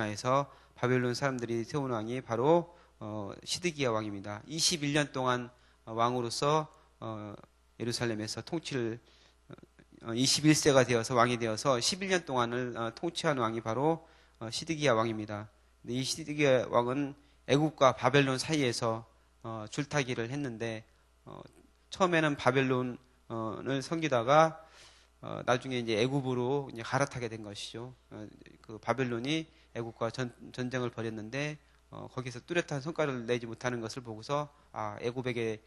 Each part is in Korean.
에서 바벨론 사람들이 세운 왕이 바로 시드기야 왕입니다. 21년 동안 왕으로서 예루살렘에서 통치를 21세가 되어서 왕이 되어서 11년 동안을 통치한 왕이 바로 시드기야 왕입니다. 이 시드기야 왕은 애굽과 바벨론 사이에서 줄타기를 했는데 처음에는 바벨론을 섬기다가 나중에 이제 애굽으로 이제 갈아타게 된 것이죠. 그 바벨론이 애굽과 전쟁을 벌였는데 거기서 뚜렷한 성과를 내지 못하는 것을 보고서 애굽에게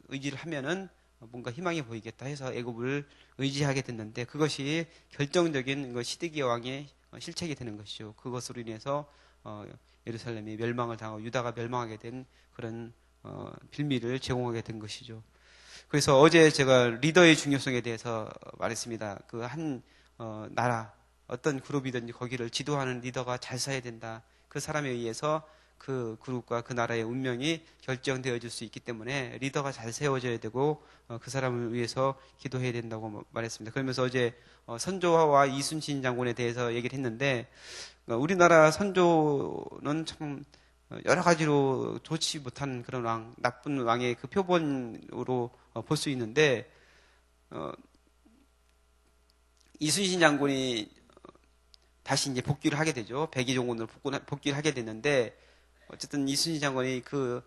의지를 하면은 뭔가 희망이 보이겠다 해서 애굽을 의지하게 됐는데 그것이 결정적인 그 시드기야 왕의 실책이 되는 것이죠. 그것으로 인해서 예루살렘이 멸망을 당하고 유다가 멸망하게 된 그런 빌미를 제공하게 된 것이죠. 그래서 어제 제가 리더의 중요성에 대해서 말했습니다. 그 한 나라 어떤 그룹이든지 거기를 지도하는 리더가 잘 서야 된다. 그 사람에 의해서 그 그룹과 그 나라의 운명이 결정되어질 수 있기 때문에 리더가 잘 세워져야 되고 그 사람을 위해서 기도해야 된다고 말했습니다. 그러면서 어제 선조와 이순신 장군에 대해서 얘기를 했는데 우리나라 선조는 참 여러 가지로 좋지 못한 그런 왕, 나쁜 왕의 그 표본으로 볼 수 있는데 이순신 장군이 다시 이제 복귀를 하게 되죠. 백의종군으로 복귀를 하게 됐는데 어쨌든 이순신 장군이 그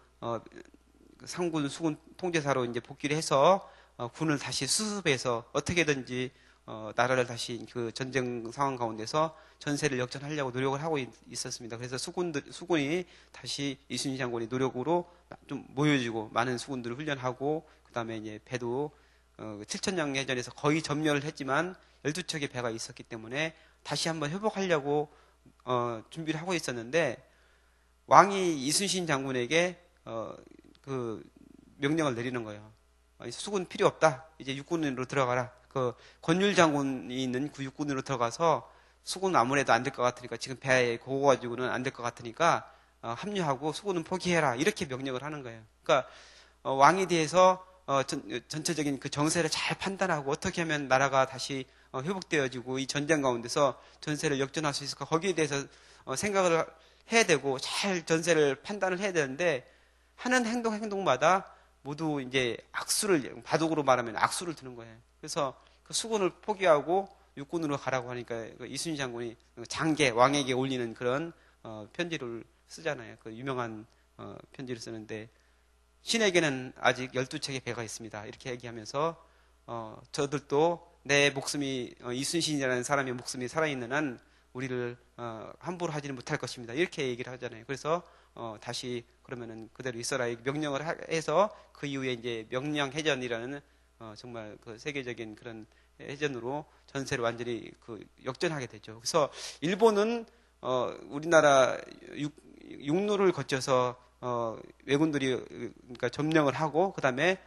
상군 수군 통제사로 이제 복귀를 해서 군을 다시 수습해서 어떻게든지 나라를 다시 그 전쟁 상황 가운데서 전세를 역전하려고 노력을 하고 있었습니다. 그래서 수군이 다시 이순신 장군의 노력으로 좀 모여지고 많은 수군들을 훈련하고 그 다음에 이제 배도 7천량 해전에서 거의 점령을 했지만 12척의 배가 있었기 때문에 다시 한번 회복하려고 준비를 하고 있었는데 왕이 이순신 장군에게 그 명령을 내리는 거예요. 수군 필요 없다. 이제 육군으로 들어가라. 그 권율 장군이 있는 그 육군으로 들어가서 수군은 아무래도 안 될 것 같으니까 지금 배에 고고 가지고는 안 될 것 같으니까 합류하고 수군은 포기해라. 이렇게 명령을 하는 거예요. 그러니까 왕에 대해서 전체적인 그 정세를 잘 판단하고 어떻게 하면 나라가 다시 회복되어지고 이 전쟁 가운데서 전세를 역전할 수 있을까 거기에 대해서 생각을 해야 되고 잘 전세를 판단을 해야 되는데 하는 행동마다 모두 이제 바둑으로 말하면 악수를 드는 거예요. 그래서 그 수군을 포기하고 육군으로 가라고 하니까 그 이순신 장군이 장계 왕에게 올리는 그런 편지를 쓰잖아요. 그 유명한 편지를 쓰는데 신에게는 아직 12척의 배가 있습니다. 이렇게 얘기하면서 저들도 내 목숨이 이순신이라는 사람의 목숨이 살아있는 한 우리를 함부로 하지는 못할 것입니다. 이렇게 얘기를 하잖아요. 그래서 다시 그러면은 그대로 있어라 명령을 해서 그 이후에 이제 명량해전이라는 정말 그 세계적인 그런 해전으로 전세를 완전히 그 역전하게 되죠. 그래서 일본은 우리나라 육로를 거쳐서 왜군들이 그러니까 점령을 하고 그다음에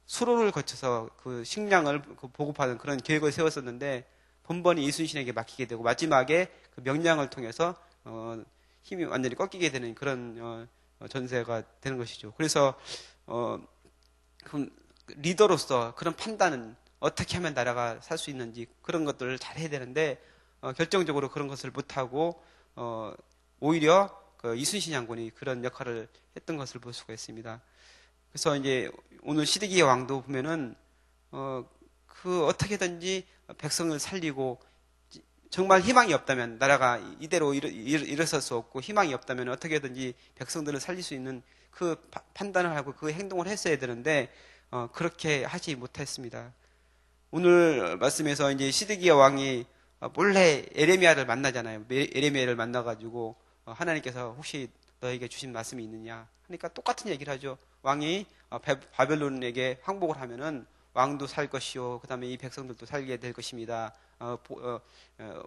수로를 거쳐서 그 식량을 보급하는 그런 계획을 세웠었는데 번번이 이순신에게 맡기게 되고 마지막에 그 명량을 통해서 힘이 완전히 꺾이게 되는 그런 전세가 되는 것이죠. 그래서 그 리더로서 그런 판단은 어떻게 하면 나라가 살 수 있는지 그런 것들을 잘 해야 되는데 결정적으로 그런 것을 못하고 오히려 그 이순신 장군이 그런 역할을 했던 것을 볼 수가 있습니다. 그래서 이제 오늘 시드기야 왕도 보면은 그 어떻게든지 백성을 살리고 정말 희망이 없다면 나라가 이대로 일어설 수 없고 희망이 없다면 어떻게든지 백성들을 살릴 수 있는 그 판단을 하고 그 행동을 했어야 되는데 그렇게 하지 못했습니다. 오늘 말씀에서 이제 시드기야 왕이 몰래 에레미야를 만나잖아요. 에레미야를 만나가지고 하나님께서 혹시 너에게 주신 말씀이 있느냐 하니까 똑같은 얘기를 하죠. 왕이 바벨론에게 항복을 하면은 왕도 살 것이요 그 다음에 이 백성들도 살게 될 것입니다.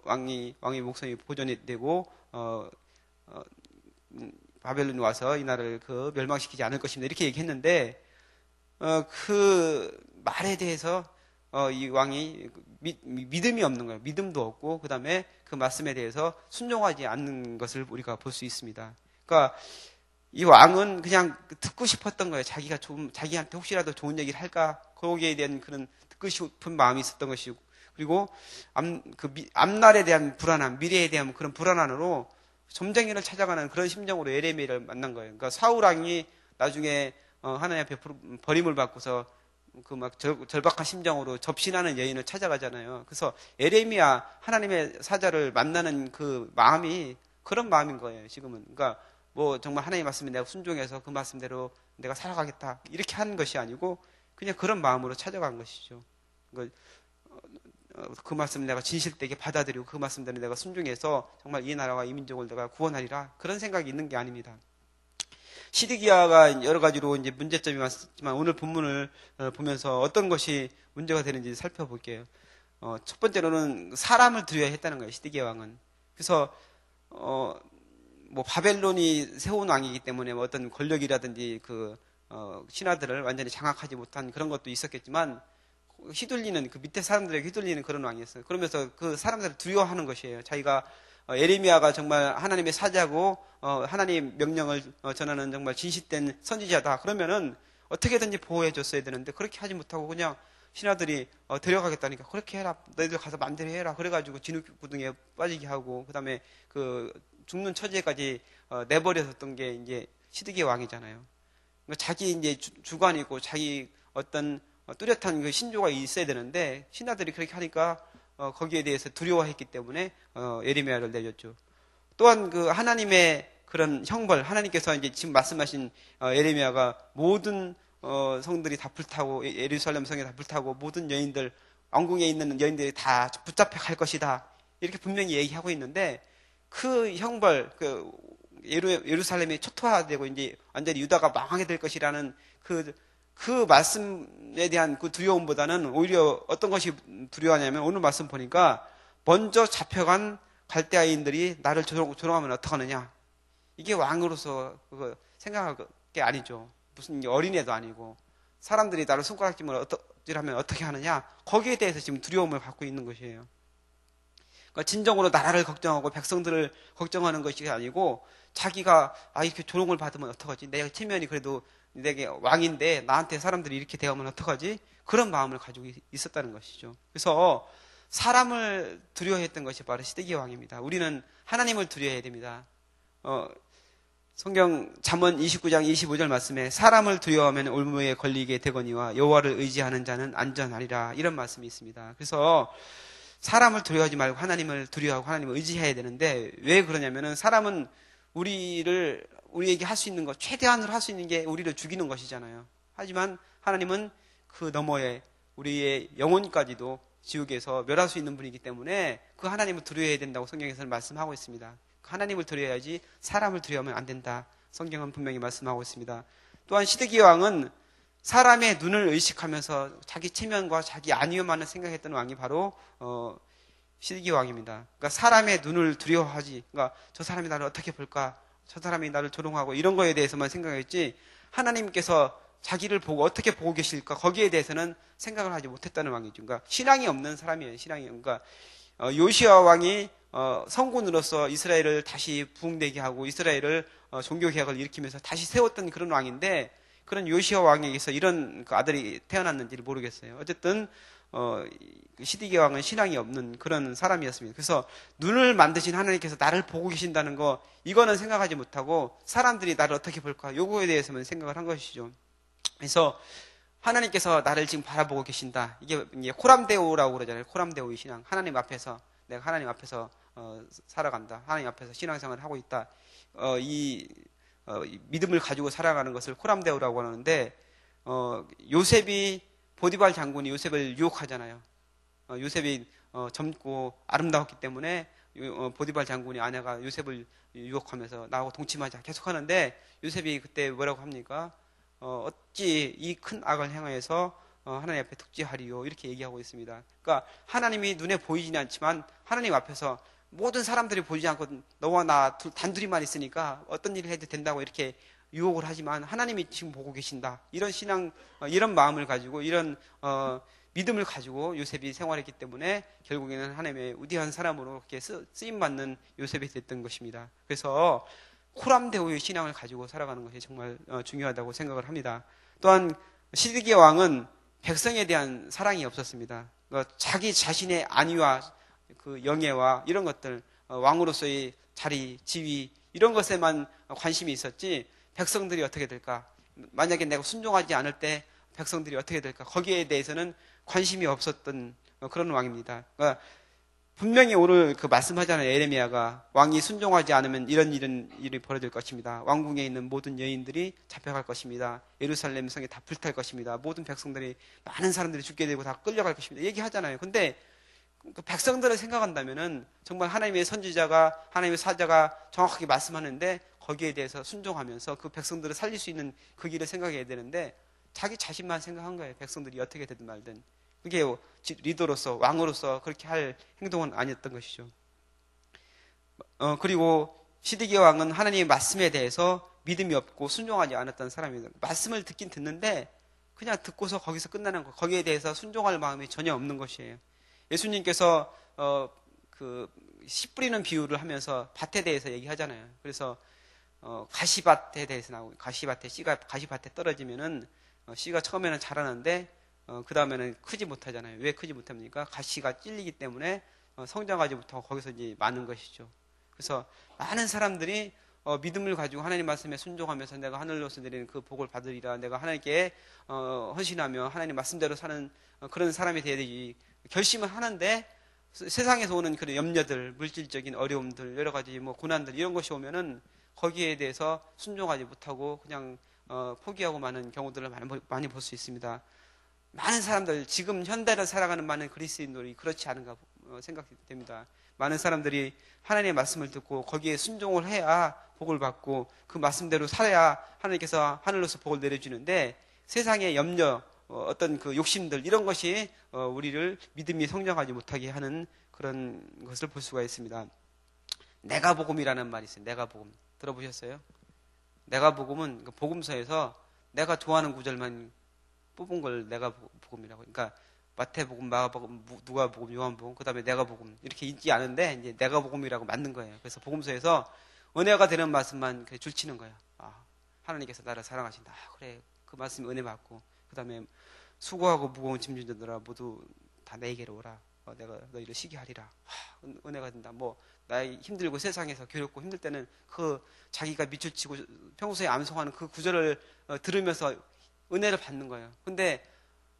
왕의 목숨이 보존이 되고 바벨론이 와서 이 나라를 그 멸망시키지 않을 것입니다. 이렇게 얘기했는데 그 말에 대해서 이 왕이 믿음이 없는 거예요. 믿음도 없고 그 다음에 그 말씀에 대해서 순종하지 않는 것을 우리가 볼 수 있습니다. 그러니까 이 왕은 그냥 듣고 싶었던 거예요. 자기한테 혹시라도 좋은 얘기를 할까 거기에 대한 그런 듣고 싶은 마음이 있었던 것이고 그리고 앞날에 대한 불안함, 미래에 대한 그런 불안함으로 점쟁이를 찾아가는 그런 심정으로 예레미야를 만난 거예요. 그러니까 사울 왕이 나중에 하나님 앞에 버림을 받고서 그 막 절박한 심정으로 접신하는 여인을 찾아가잖아요. 그래서 예레미야 하나님의 사자를 만나는 그 마음이 그런 마음인 거예요. 지금은. 그러니까 뭐 정말 하나님 말씀에 내가 순종해서 그 말씀대로 내가 살아가겠다 이렇게 하는 것이 아니고 그냥 그런 마음으로 찾아간 것이죠. 그러니까 그 말씀 내가 진실되게 받아들이고 그 말씀대로 내가 순종해서 정말 이 나라와 이 민족을 내가 구원하리라 그런 생각이 있는 게 아닙니다. 시드기야가 여러 가지로 이제 문제점이 많지만 오늘 본문을 보면서 어떤 것이 문제가 되는지 살펴볼게요. 첫 번째로는 사람을 두려워야 했다는 거예요. 시드기야 왕은. 그래서 뭐 바벨론이 세운 왕이기 때문에 뭐 어떤 권력이라든지 그 신하들을 완전히 장악하지 못한 그런 것도 있었겠지만 휘둘리는 그 밑에 사람들에게 휘둘리는 그런 왕이었어요. 그러면서 그 사람들을 두려워하는 것이에요. 자기가 예레미야가 정말 하나님의 사자고 하나님 명령을 전하는 정말 진실된 선지자다. 그러면은 어떻게든지 보호해 줬어야 되는데 그렇게 하지 못하고 그냥 신하들이 데려가겠다니까 그렇게 해라. 너희들 가서 마음대로 해라. 그래가지고 진흙구덩이에 빠지게 하고 그다음에 그 죽는 처지까지 내버려뒀던 게 이제 시드기야 왕이잖아요. 그러니까 자기 이제 주관이고 자기 어떤 뚜렷한 그 신조가 있어야 되는데 신하들이 그렇게 하니까 거기에 대해서 두려워했기 때문에 예레미야를 내렸죠. 또한 그 하나님의 그런 형벌, 하나님께서 이제 지금 말씀하신 예레미야가 모든 성들이 다 불타고 예루살렘 성이 다 불타고 모든 여인들 왕궁에 있는 여인들이 다 붙잡혀 갈 것이다. 이렇게 분명히 얘기하고 있는데 그 형벌, 그 예루살렘이 초토화되고 이제 완전히 유다가 망하게 될 것이라는 그 말씀에 대한 그 두려움보다는 오히려 어떤 것이 두려워하냐면 오늘 말씀 보니까 먼저 잡혀간 갈대아인들이 나를 조롱하면 어떡하느냐. 이게 왕으로서 그거 생각할 게 아니죠. 무슨 어린애도 아니고 사람들이 나를 손가락질하면 어떻게 하느냐. 거기에 대해서 지금 두려움을 갖고 있는 것이에요. 그러니까 진정으로 나라를 걱정하고 백성들을 걱정하는 것이 아니고 자기가 이렇게 조롱을 받으면 어떡하지? 내가 체면이 그래도 내게 왕인데 나한테 사람들이 이렇게 대하면 어떡하지? 그런 마음을 가지고 있었다는 것이죠. 그래서 사람을 두려워했던 것이 바로 시드기야 왕입니다. 우리는 하나님을 두려워해야 됩니다. 성경 잠언 29장 25절 말씀에 사람을 두려워하면 올무에 걸리게 되거니와 여호와를 의지하는 자는 안전하리라 이런 말씀이 있습니다. 그래서 사람을 두려워하지 말고 하나님을 두려워하고 하나님을 의지해야 되는데 왜 그러냐면은 사람은 우리에게 할 수 있는 것, 최대한으로 할 수 있는 게 우리를 죽이는 것이잖아요. 하지만 하나님은 그 너머에 우리의 영혼까지도 지옥에서 멸할 수 있는 분이기 때문에 그 하나님을 두려워해야 된다고 성경에서는 말씀하고 있습니다. 하나님을 두려워야지 사람을 두려워하면 안 된다. 성경은 분명히 말씀하고 있습니다. 또한 시드기야 왕은 사람의 눈을 의식하면서 자기 체면과 자기 안위만을 생각했던 왕이 바로 시드기야 왕입니다. 그러니까 사람의 눈을 두려워하지. 그러니까 저 사람이 나를 어떻게 볼까? 저 사람이 나를 조롱하고 이런 거에 대해서만 생각했지 하나님께서 자기를 보고 어떻게 보고 계실까? 거기에 대해서는 생각을 하지 못했다는 왕이죠. 그러니까 신앙이 없는 사람이에요. 신앙이. 그러니까 요시야 왕이 성군으로서 이스라엘을 다시 부흥되게 하고 이스라엘을 종교개혁을 일으키면서 다시 세웠던 그런 왕인데 그런 요시야 왕에게서 이런 그 아들이 태어났는지를 모르겠어요. 어쨌든 시드기야 왕은 신앙이 없는 그런 사람이었습니다. 그래서 눈을 만드신 하나님께서 나를 보고 계신다는 거 이거는 생각하지 못하고 사람들이 나를 어떻게 볼까 요거에 대해서만 생각을 한 것이죠. 그래서 하나님께서 나를 지금 바라보고 계신다. 이게 코람데오라고 그러잖아요. 코람데오의 신앙. 하나님 앞에서 내가 하나님 앞에서 살아간다. 하나님 앞에서 신앙생활을 하고 있다. 이 믿음을 가지고 살아가는 것을 코람데오라고 하는데 요셉이 보디발 장군이 요셉을 유혹하잖아요. 요셉이 젊고 아름다웠기 때문에 보디발 장군이 아내가 요셉을 유혹하면서 나하고 동침하자 계속 하는데 요셉이 그때 뭐라고 합니까? 어찌 이 큰 악을 행하여서 하나님 앞에 득지하리요 이렇게 얘기하고 있습니다. 그러니까 하나님이 눈에 보이지는 않지만 하나님 앞에서 모든 사람들이 보이지 않고 너와 나 단둘이만 있으니까 어떤 일을 해도 된다고 이렇게 유혹을 하지만 하나님이 지금 보고 계신다. 이런 신앙, 이런 마음을 가지고 이런 믿음을 가지고 요셉이 생활했기 때문에 결국에는 하나님의 위대한 사람으로 이렇게 쓰임받는 요셉이 됐던 것입니다. 그래서 코람데오의 신앙을 가지고 살아가는 것이 정말 중요하다고 생각을 합니다. 또한 시드기야 왕은 백성에 대한 사랑이 없었습니다. 자기 자신의 안위와 그 영예와 이런 것들, 왕으로서의 자리, 지위 이런 것에만 관심이 있었지 백성들이 어떻게 될까? 만약에 내가 순종하지 않을 때 백성들이 어떻게 될까? 거기에 대해서는 관심이 없었던 그런 왕입니다. 그러니까 분명히 오늘 그 말씀하잖아요. 에레미야가 왕이 순종하지 않으면 이런 일이 벌어질 것입니다. 왕궁에 있는 모든 여인들이 잡혀갈 것입니다. 예루살렘 성이 다 불탈 것입니다. 모든 백성들이 많은 사람들이 죽게 되고 다 끌려갈 것입니다. 얘기하잖아요. 근데 그 백성들을 생각한다면은 정말 하나님의 선지자가 하나님의 사자가 정확하게 말씀하는데 거기에 대해서 순종하면서 그 백성들을 살릴 수 있는 그 길을 생각해야 되는데 자기 자신만 생각한 거예요. 백성들이 어떻게 되든 말든. 그게 리더로서 왕으로서 그렇게 할 행동은 아니었던 것이죠. 그리고 시드기야 왕은 하나님의 말씀에 대해서 믿음이 없고 순종하지 않았던 사람입니다. 말씀을 듣긴 듣는데 그냥 듣고서 거기서 끝나는 거. 거기에 대해서 순종할 마음이 전혀 없는 것이에요. 예수님께서 씨 뿌리는 비유를 하면서 밭에 대해서 얘기하잖아요. 그래서 가시밭에 대해서 나오고 가시밭에 씨가 가시밭에 떨어지면은 씨가 처음에는 자라는데 그 다음에는 크지 못하잖아요. 왜 크지 못합니까? 가시가 찔리기 때문에 성장하지 못하고 거기서 이제 마는 것이죠. 그래서 많은 사람들이 믿음을 가지고 하나님 말씀에 순종하면서 내가 하늘로서 내리는 그 복을 받으리라. 내가 하나님께 헌신하며 하나님 말씀대로 사는 그런 사람이 되어야 되지. 결심을 하는데 세상에서 오는 그런 염려들, 물질적인 어려움들, 여러 가지 뭐 고난들 이런 것이 오면은 거기에 대해서 순종하지 못하고 그냥 포기하고 마는 경우들을 많이 볼 수 있습니다. 많은 사람들, 지금 현대를 살아가는 많은 그리스도인들이 그렇지 않은가 생각됩니다. 많은 사람들이 하나님의 말씀을 듣고 거기에 순종을 해야 복을 받고 그 말씀대로 살아야 하나님께서 하늘로서 복을 내려주는데 세상의 염려, 어떤 그 욕심들 이런 것이 우리를 믿음이 성장하지 못하게 하는 그런 것을 볼 수가 있습니다. 내가 복음이라는 말이 있어요. 내가 복음 들어보셨어요? 내가 복음은 복음서에서 내가 좋아하는 구절만 뽑은 걸 내가 복음이라고. 그러니까 마태복음, 마가복음, 누가복음, 요한복음, 그다음에 내가 복음 이렇게 있지 않은데 이제 내가 복음이라고 만든 거예요. 그래서 복음서에서 은혜가 되는 말씀만 줄치는 거예요. 하나님께서 나를 사랑하신다. 그래, 그 말씀이 은혜 받고 그다음에 수고하고 무거운 짐진 자들아 모두 다 내게로 오라. 내가 너희를 쉬게 하리라. 은혜가 된다. 뭐 나의 힘들고 세상에서 괴롭고 힘들 때는 그 자기가 미쳐치고 평소에 암송하는 그 구절을 들으면서 은혜를 받는 거예요. 근데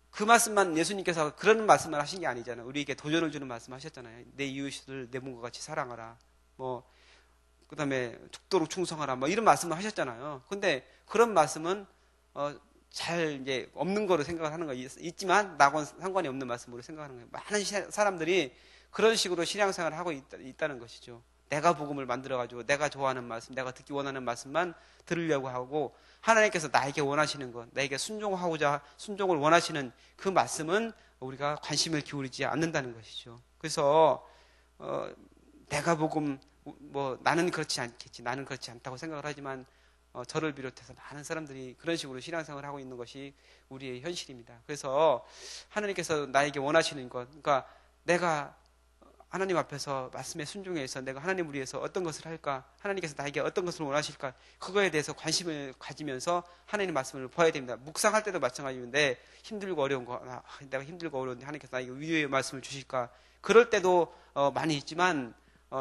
그 말씀만 예수님께서 그런 말씀을 하신 게 아니잖아요. 우리에게 도전을 주는 말씀 하셨잖아요. 내 이웃을 내 몸과 같이 사랑하라. 뭐 그다음에 죽도록 충성하라. 뭐 이런 말씀을 하셨잖아요. 근데 그런 말씀은 잘 이제 없는 거로 생각을 하는 거 있지만 나하고는 상관이 없는 말씀으로 생각하는 거예요. 많은 사람들이 그런 식으로 신앙생활을 하고 있다는 것이죠. 내가 복음을 만들어가지고 내가 좋아하는 말씀, 내가 듣기 원하는 말씀만 들으려고 하고 하나님께서 나에게 원하시는 것, 나에게 순종을 원하시는 그 말씀은 우리가 관심을 기울이지 않는다는 것이죠. 그래서 내가 복음, 뭐 나는 그렇지 않겠지, 나는 그렇지 않다고 생각을 하지만 저를 비롯해서 많은 사람들이 그런 식으로 신앙생활을 하고 있는 것이 우리의 현실입니다. 그래서 하나님께서 나에게 원하시는 것, 그러니까 내가 하나님 앞에서 말씀에 순종해서 내가 하나님을 위해서 어떤 것을 할까? 하나님께서 나에게 어떤 것을 원하실까? 그거에 대해서 관심을 가지면서 하나님 말씀을 봐야 됩니다. 묵상할 때도 마찬가지인데 힘들고 어려운 거, 내가 힘들고 어려운데 하나님께서 나에게 위로의 말씀을 주실까? 그럴 때도 많이 있지만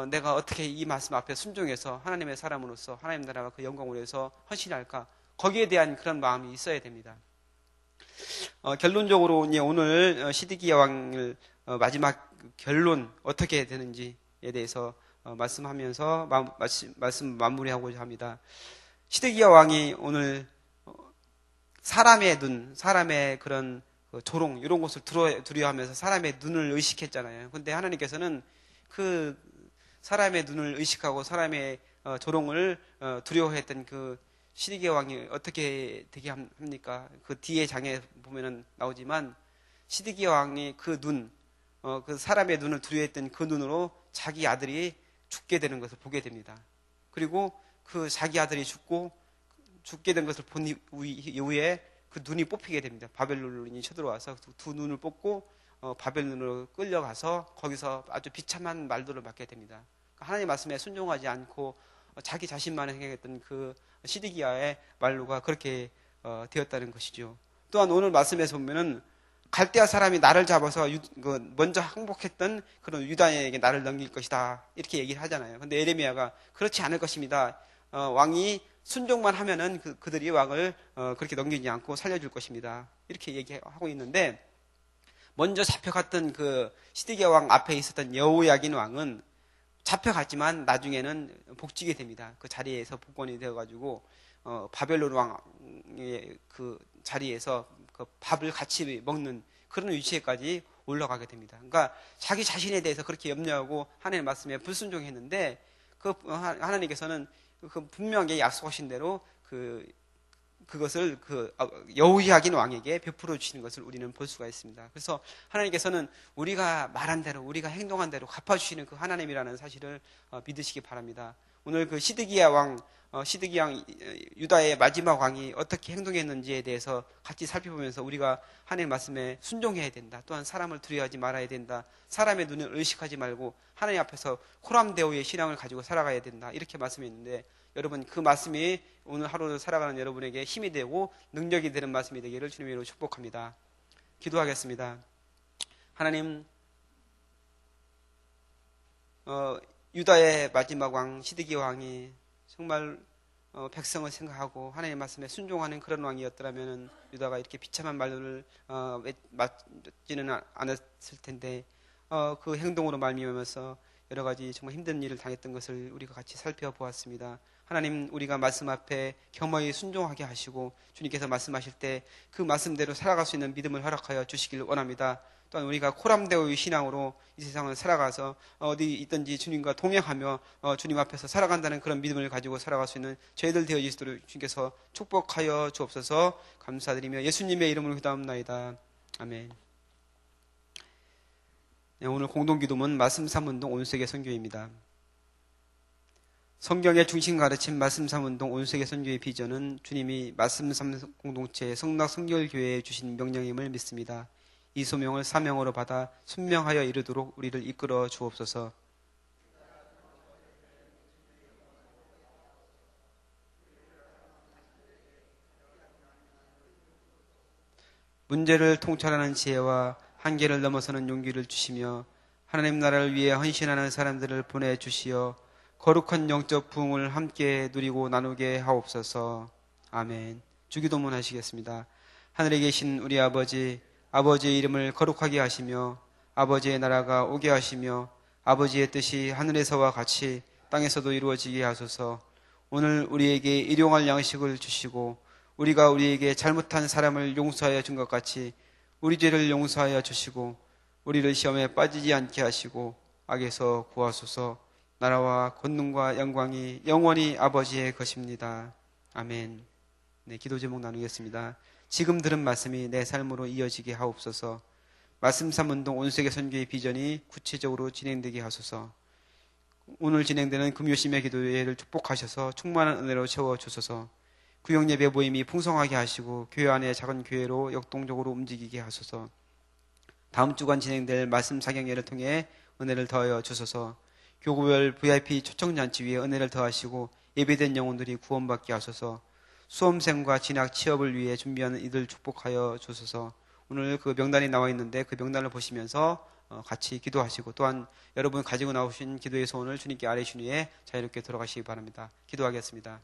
내가 어떻게 이 말씀 앞에 순종해서 하나님의 사람으로서 하나님 나라와 그 영광을 위해서 헌신할까? 거기에 대한 그런 마음이 있어야 됩니다. 결론적으로 이제 오늘 시드기야 왕을 마지막 결론 어떻게 되는지에 대해서 말씀하면서 말씀 마무리하고자 합니다. 시드기야 왕이 오늘 사람의 눈, 사람의 그런 조롱 이런 것을 두려워하면서 사람의 눈을 의식했잖아요. 근데 하나님께서는 그 사람의 눈을 의식하고 사람의 조롱을 두려워했던 그 시드기야 왕이 어떻게 되게 합니까? 그 뒤에 장에 보면은 나오지만 시드기야 왕이 그 눈, 그 사람의 눈을 두려워했던 그 눈으로 자기 아들이 죽게 되는 것을 보게 됩니다. 그리고 그 자기 아들이 죽게 된 것을 본 이후에 그 눈이 뽑히게 됩니다. 바벨론이 쳐들어와서 두 눈을 뽑고 바벨론으로 끌려가서 거기서 아주 비참한 말들을 맡게 됩니다. 하나님 말씀에 순종하지 않고 자기 자신만 생각했던 그 시드기야의 말로가 그렇게 되었다는 것이죠. 또한 오늘 말씀에서 보면은 갈대아 사람이 나를 잡아서 먼저 항복했던 그런 유다에게 나를 넘길 것이다. 이렇게 얘기를 하잖아요. 근데 에레미야가 그렇지 않을 것입니다. 왕이 순종만 하면은 그들이 왕을 그렇게 넘기지 않고 살려줄 것입니다. 이렇게 얘기하고 있는데, 먼저 잡혀갔던 그 시드기야 왕 앞에 있었던 여호야긴 왕은 잡혀갔지만 나중에는 복직이 됩니다. 그 자리에서 복권이 되어가지고 바벨론 왕의 그 자리에서 그 밥을 같이 먹는 그런 위치에까지 올라가게 됩니다. 그러니까 자기 자신에 대해서 그렇게 염려하고 하나님의 말씀에 불순종했는데, 그 하나님께서는 그 분명하게 약속하신 대로 그것을 여호야긴 왕에게 베풀어 주시는 것을 우리는 볼 수가 있습니다. 그래서 하나님께서는 우리가 말한 대로, 우리가 행동한 대로 갚아주시는 그 하나님이라는 사실을 믿으시기 바랍니다. 오늘 그 시드기야 유다의 마지막 왕이 어떻게 행동했는지에 대해서 같이 살펴보면서 우리가 하나님의 말씀에 순종해야 된다. 또한 사람을 두려워하지 말아야 된다. 사람의 눈을 의식하지 말고 하나님 앞에서 호람대오의 신앙을 가지고 살아가야 된다. 이렇게 말씀했는데, 여러분 그 말씀이 오늘 하루를 살아가는 여러분에게 힘이 되고 능력이 되는 말씀이 되기를 주님의 이름으로 축복합니다. 기도하겠습니다. 하나님, 유다의 마지막 왕 시드기야 왕이 정말 백성을 생각하고 하나님의 말씀에 순종하는 그런 왕이었더라면 유다가 이렇게 비참한 말을 맞지는 않았을 텐데, 그 행동으로 말미암아서 여러 가지 정말 힘든 일을 당했던 것을 우리가 같이 살펴보았습니다. 하나님, 우리가 말씀 앞에 겸허히 순종하게 하시고 주님께서 말씀하실 때 그 말씀대로 살아갈 수 있는 믿음을 허락하여 주시길 원합니다. 또한 우리가 코람데오의 신앙으로 이 세상을 살아가서 어디 있든지 주님과 동행하며 주님 앞에서 살아간다는 그런 믿음을 가지고 살아갈 수 있는 저희들 되어 있도록 주님께서 축복하여 주옵소서. 감사드리며 예수님의 이름으로 기도합나이다. 아멘. 네, 오늘 공동기도문 말씀 3운동 온세계 선교입니다. 성경의 중심 가르침 말씀 3운동 온세계 선교의 비전은 주님이 말씀 3 공동체 성락 성결교회에 주신 명령임을 믿습니다. 이 소명을 사명으로 받아 순명하여 이르도록 우리를 이끌어 주옵소서. 문제를 통찰하는 지혜와 한계를 넘어서는 용기를 주시며 하나님 나라를 위해 헌신하는 사람들을 보내주시어 거룩한 영적 부흥을 함께 누리고 나누게 하옵소서. 아멘. 주기도문 하시겠습니다. 하늘에 계신 우리 아버지, 아버지의 이름을 거룩하게 하시며 아버지의 나라가 오게 하시며 아버지의 뜻이 하늘에서와 같이 땅에서도 이루어지게 하소서. 오늘 우리에게 일용할 양식을 주시고 우리가 우리에게 잘못한 사람을 용서하여 준 것 같이 우리 죄를 용서하여 주시고 우리를 시험에 빠지지 않게 하시고 악에서 구하소서. 나라와 권능과 영광이 영원히 아버지의 것입니다. 아멘. 네, 기도 제목 나누겠습니다. 지금 들은 말씀이 내 삶으로 이어지게 하옵소서. 말씀 3운동 온세계 선교의 비전이 구체적으로 진행되게 하소서. 오늘 진행되는 금요심의 기도회를 축복하셔서 충만한 은혜로 채워주소서. 구역예배 모임이 풍성하게 하시고 교회 안에 작은 교회로 역동적으로 움직이게 하소서. 다음 주간 진행될 말씀 사경회를 통해 은혜를 더하여 주소서. 교구별 VIP 초청잔치 위에 은혜를 더하시고 예배된 영혼들이 구원받게 하소서. 수험생과 진학 취업을 위해 준비하는 이들 축복하여 주소서. 오늘 그 명단이 나와 있는데 그 명단을 보시면서 같이 기도하시고 또한 여러분 가지고 나오신 기도의 소원을 주님께 아뢰신 후에 자유롭게 돌아가시기 바랍니다. 기도하겠습니다.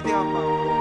기대한 마음